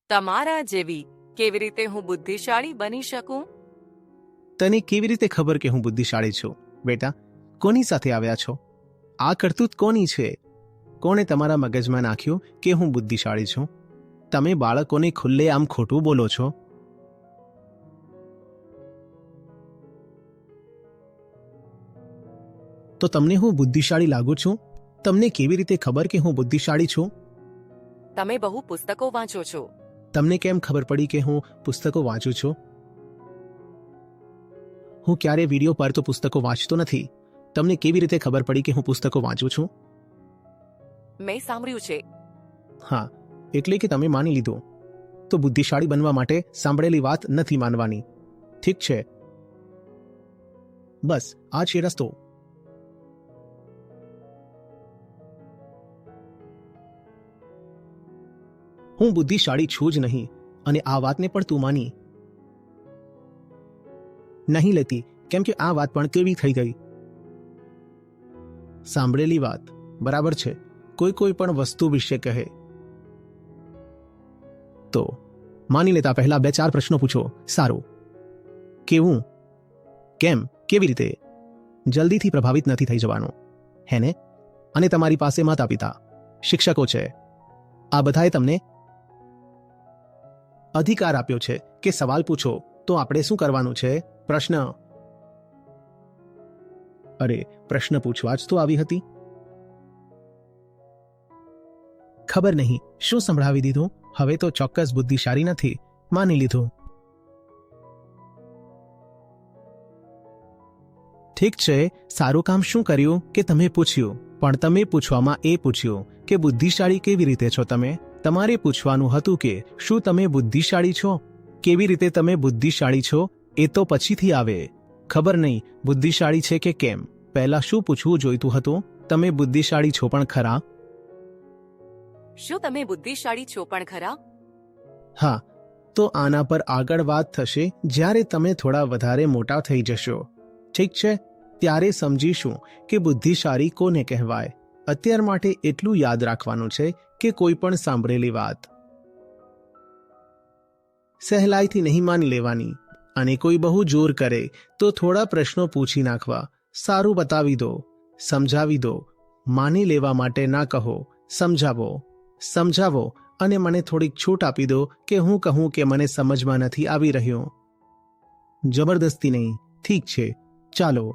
તમારા જેવી કેવી રીતે હું બુદ્ધિશાળી બની શકું? તને કેવી રીતે ખબર કે હું બુદ્ધિશાળી છું? બેટા, કોની સાથે આવ્યા છો? આ કરતૂત કોની છે? કોણે તમારા મગજમાં નાખ્યું કે હું બુદ્ધિશાળી છું? તમે બાળકોને ખુલ્લેઆમ ખોટું બોલો છો. તો તમને હું બુદ્ધિશાળી લાગુ છું? તમને કેવી રીતે ખબર કે હું બુદ્ધિશાળી છું? તમે બહુ પુસ્તકો વાંચો છો. તમને કેમ ખબર પડી કે હું પુસ્તકો વાંચું છું? હું ક્યારે વિડીયો પર તો પુસ્તકો વાંચતો નથી. તમને કેવી રીતે ખબર પડી કે હું પુસ્તકો વાંચું છું? મેં સાંભળ્યું છે. હા, એટલે કે તમે માની લીધું. તો બુદ્ધિશાળી બનવા માટે સાંભળેલી વાત નથી માનવાની. ઠીક છે? બસ આ છે રસ્તો. હું બુદ્ધિશાળી છું જ નહીં, અને આ વાતને પણ તું માની નહીં લેતી, કેમ કે આ વાત પણ કેવી થઈ ગઈ? સાંભળેલી વાત બરાબર છે. કોઈ પણ વસ્તુ વિશે કહે તો માની લેતા પહેલા 2-4 પ્રશ્નો પૂછો. સારું, કેવું, કેમ, કેવી રીતે? જલ્દીથી પ્રભાવિત નથી થઈ જવાનું, હે ને? અને તમારી પાસે માતા પિતા, શિક્ષકો છે. આ બધાએ તમને અધિકાર આપ્યો છે કે સવાલ પૂછો. તો આપણે શું કરવાનું છે? પ્રશ્ન. અરે, પ્રશ્ન પૂછવા જ તો આવી હતી. ખબર નહીં શું સંભળાવી દીધું. હવે તો ચોક્કસ બુદ્ધિશાળી નથી, માની લીધું. ઠીક છે, સારું કામ શું કર્યું કે તમે પૂછ્યું. પણ તમે પૂછવામાં એ પૂછ્યું કે બુદ્ધિશાળી કેવી રીતે છો તમે? તમારે પૂછવાનું હતું કે શું તમે બુદ્ધિશાળી છો? કેવી રીતે તમે બુદ્ધિશાળી છો એ તો પછીથી આવે. ખબર નહીં બુદ્ધિશાળી છે કે કેમ. પહેલા શું પૂછવું જોઈતું હતું? તમે બુદ્ધિશાળી છો પણ ખરા? શું તમે બુદ્ધિશાળી છો પણ ખરા? હા, તો આના પર આગળ વાત થશે જ્યારે તમે થોડા વધારે મોટા થઈ જશો. ઠીક છે? ત્યારે સમજીશું કે બુદ્ધિશાળી કોને કહેવાય. અત્યાર માટે એટલું યાદ રાખવાનું છે કે કોઈ પણ સાંભળેલી વાત સહેલાઈથી નહીં માની લેવાની, અને કોઈ બહુ જોર કરે તો થોડા પ્રશ્નો પૂછી નાખવા. સારું બતાવી દો, સમજાવી દો. માની લેવા માટે ના કહો, સમજાવો અને મને થોડીક છૂટ આપી દો કે હું કહું કે મને સમજમાં નથી આવી રહ્યું. જબરદસ્તી નહીં. ઠીક છે, ચાલો